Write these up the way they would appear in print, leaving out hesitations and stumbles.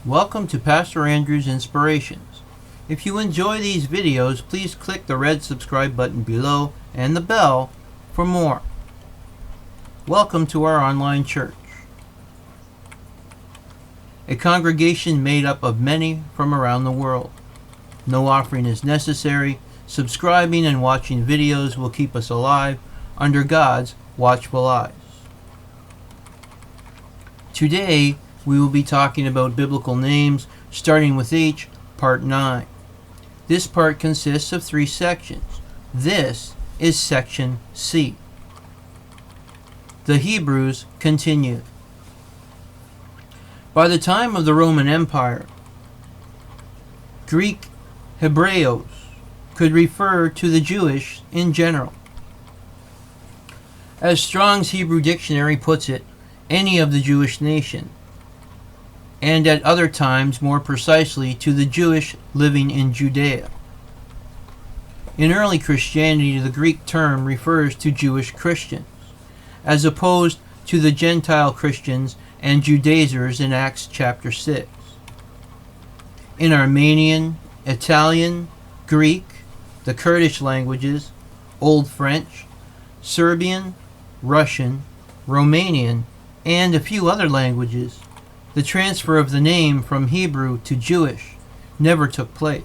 Welcome to Pastor Andrew's Inspirations. If you enjoy these videos, please click the red subscribe button below and the bell for more. Welcome to our online church, a congregation made up of many from around the world. No offering is necessary. Subscribing and watching videos will keep us alive under God's watchful eyes. Today, we will be talking about biblical names, starting with H, Part 9. This part consists of 3 sections. This is Section C. The Hebrews continue. By the time of the Roman Empire, Greek Hebraios could refer to the Jewish in general. As Strong's Hebrew Dictionary puts it, any of the Jewish nation, and at other times more precisely to the Jewish living in Judea. In early Christianity, the Greek term refers to Jewish Christians, as opposed to the gentile Christians and Judaizers in Acts chapter 6. In Armenian, Italian, Greek, the Kurdish languages, Old French, Serbian, Russian, Romanian, and a few other languages, the transfer of the name from Hebrew to Jewish never took place.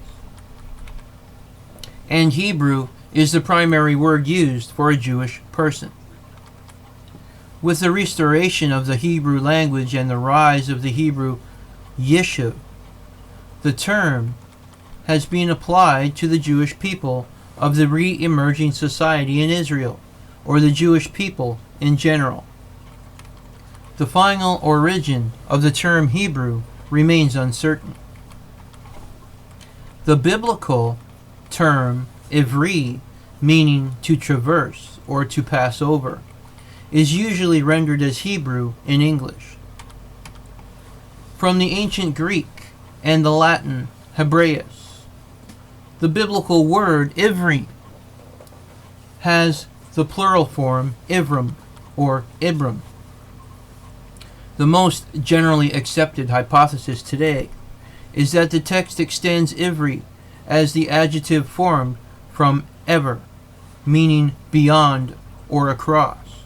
And Hebrew is the primary word used for a Jewish person. With the restoration of the Hebrew language and the rise of the Hebrew Yishuv, the term has been applied to the Jewish people of the re-emerging society in Israel, or the Jewish people in general. The final origin of the term Hebrew remains uncertain. The biblical term Ivri, meaning to traverse or to pass over, is usually rendered as Hebrew in English. From the ancient Greek and the Latin Hebraios, the biblical word Ivri has the plural form Ivrim or Ibram. The most generally accepted hypothesis today is that the text extends Ivri as the adjective formed from ever, meaning beyond or across,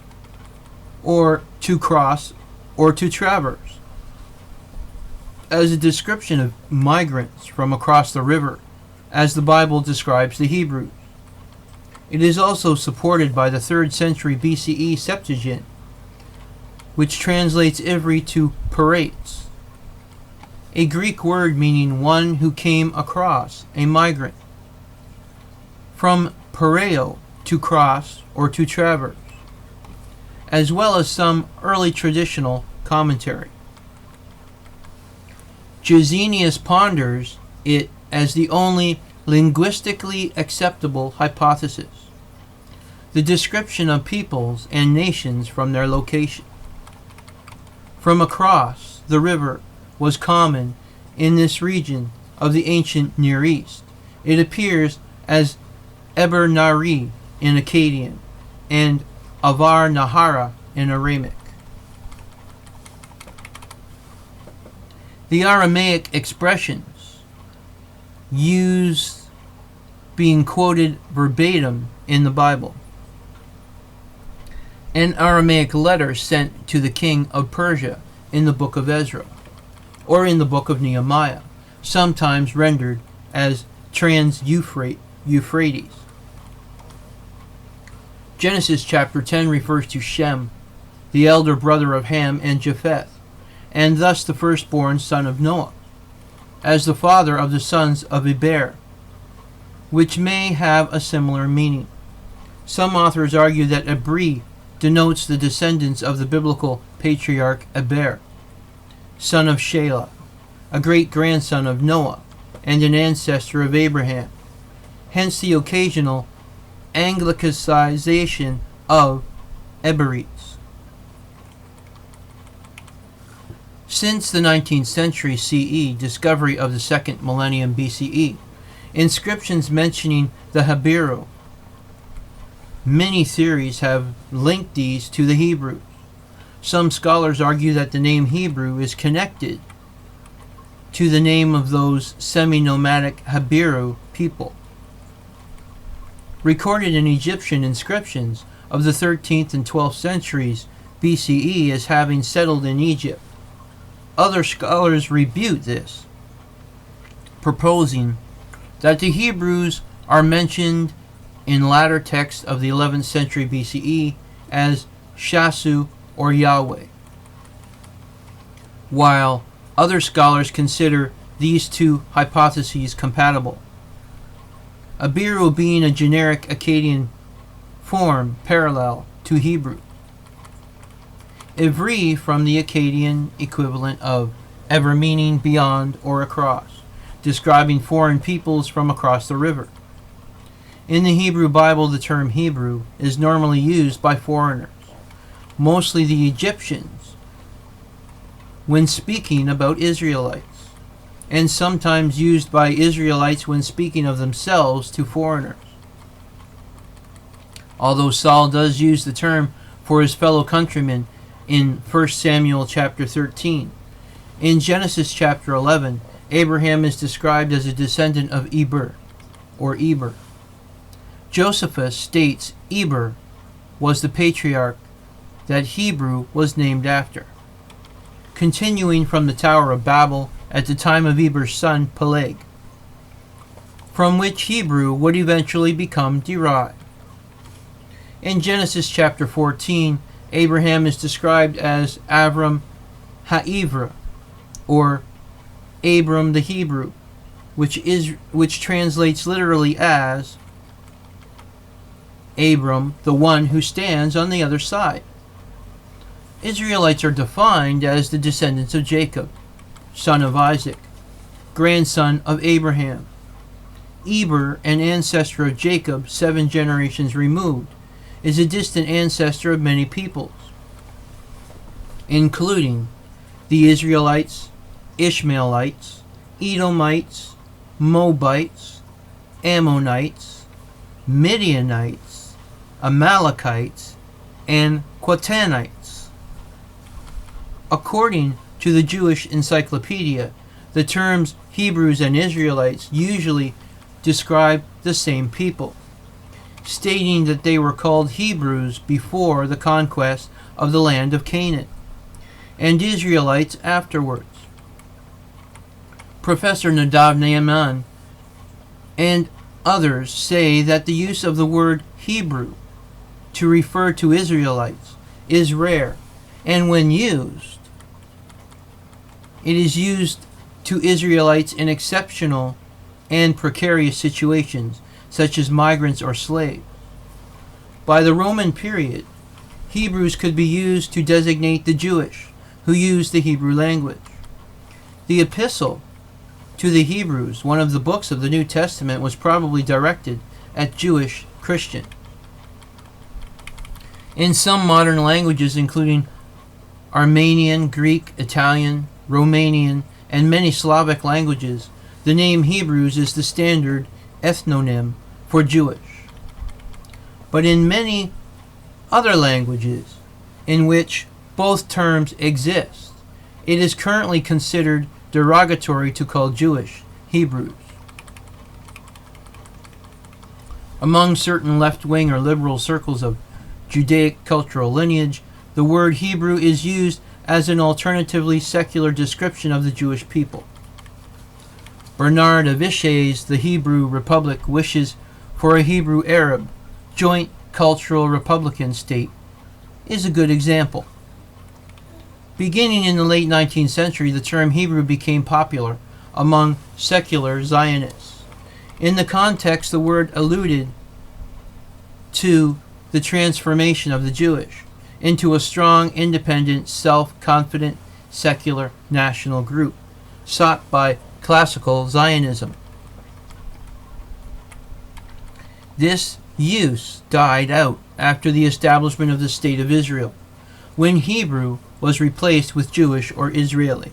or to cross or to traverse, as a description of migrants from across the river, as the Bible describes the Hebrews. It is also supported by the 3rd century BCE Septuagint, which translates Ivri to parates, a Greek word meaning one who came across, a migrant. From pareo, to cross or to traverse, as well as some early traditional commentary. Gesenius ponders it as the only linguistically acceptable hypothesis, the description of peoples and nations from their location. From across the river was common in this region of the ancient Near East. It appears as Eber Nari in Akkadian and Avar Nahara in Aramic. The Aramaic expressions used being quoted verbatim in the Bible. An Aramaic letter sent to the king of Persia in the book of Ezra, or in the book of Nehemiah, sometimes rendered as Trans-Euphrates. Genesis chapter 10 refers to Shem, the elder brother of Ham and Japheth, and thus the firstborn son of Noah, as the father of the sons of Eber, which may have a similar meaning. Some authors argue that Ebri denotes the descendants of the biblical patriarch Eber, son of Shelah, a great-grandson of Noah, and an ancestor of Abraham, hence the occasional Anglicization of Eberites. Since the 19th century CE discovery of the 2nd millennium BCE, inscriptions mentioning the Hebrew, many theories have linked these to the Hebrews. Some scholars argue that the name Hebrew is connected to the name of those semi-nomadic Hebrew people, recorded in Egyptian inscriptions of the 13th and 12th centuries BCE as having settled in Egypt. Other scholars refute this, proposing that the Hebrews are mentioned in latter texts of the 11th century BCE as Shasu or Yahweh, while other scholars consider these two hypotheses compatible. Abiru being a generic Akkadian form parallel to Hebrew. Ivri from the Akkadian equivalent of ever, meaning beyond or across, describing foreign peoples from across the river. In the Hebrew Bible, the term Hebrew is normally used by foreigners, mostly the Egyptians, when speaking about Israelites, and sometimes used by Israelites when speaking of themselves to foreigners. Although Saul does use the term for his fellow countrymen in 1 Samuel chapter 13, in Genesis chapter 11, Abraham is described as a descendant of Eber, or Eber. Josephus states Eber was the patriarch that Hebrew was named after, continuing from the Tower of Babel at the time of Eber's son Peleg, from which Hebrew would eventually become derived. In Genesis chapter 14, Abraham is described as Avram Ha'ivra, or Abram the Hebrew, which translates literally as Abram, the one who stands on the other side. Israelites are defined as the descendants of Jacob, son of Isaac, grandson of Abraham. Eber, an ancestor of Jacob 7 generations removed, is a distant ancestor of many peoples, including the Israelites, Ishmaelites, Edomites, Moabites, Ammonites, Midianites, Amalekites, and Quatanites. According to the Jewish Encyclopedia, the terms Hebrews and Israelites usually describe the same people, stating that they were called Hebrews before the conquest of the land of Canaan, and Israelites afterwards. Professor Nadav Naaman and others say that the use of the word Hebrew to refer to Israelites is rare, and when used, it is used to Israelites in exceptional and precarious situations, such as migrants or slaves. By the Roman period, Hebrews could be used to designate the Jewish who used the Hebrew language. The epistle to the Hebrews, one of the books of the New Testament, was probably directed at Jewish Christians. In some modern languages, including Armenian, Greek, Italian, Romanian, and many Slavic languages, the name Hebrews is the standard ethnonym for Jewish. But in many other languages in which both terms exist, it is currently considered derogatory to call Jewish Hebrews. Among certain left-wing or liberal circles of Judaic cultural lineage, the word Hebrew is used as an alternatively secular description of the Jewish people. Bernard Avishai's The Hebrew Republic wishes for a Hebrew-Arab joint cultural republican state is a good example. Beginning in the late 19th century, the term Hebrew became popular among secular Zionists. In the context, the word alluded to the transformation of the Jewish into a strong, independent, self-confident, secular national group sought by classical Zionism. This use died out after the establishment of the State of Israel, when Hebrew was replaced with Jewish or Israeli.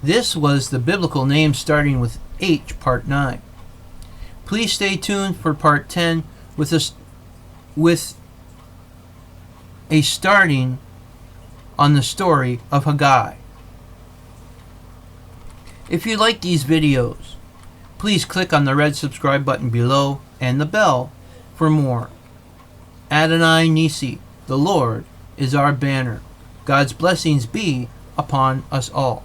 This was the biblical name starting with H, Part 9. Please stay tuned for Part 10 with a starting on the story of Haggai. If you like these videos, please click on the red subscribe button below and the bell for more. Adonai Nisi, the Lord, is our banner. God's blessings be upon us all.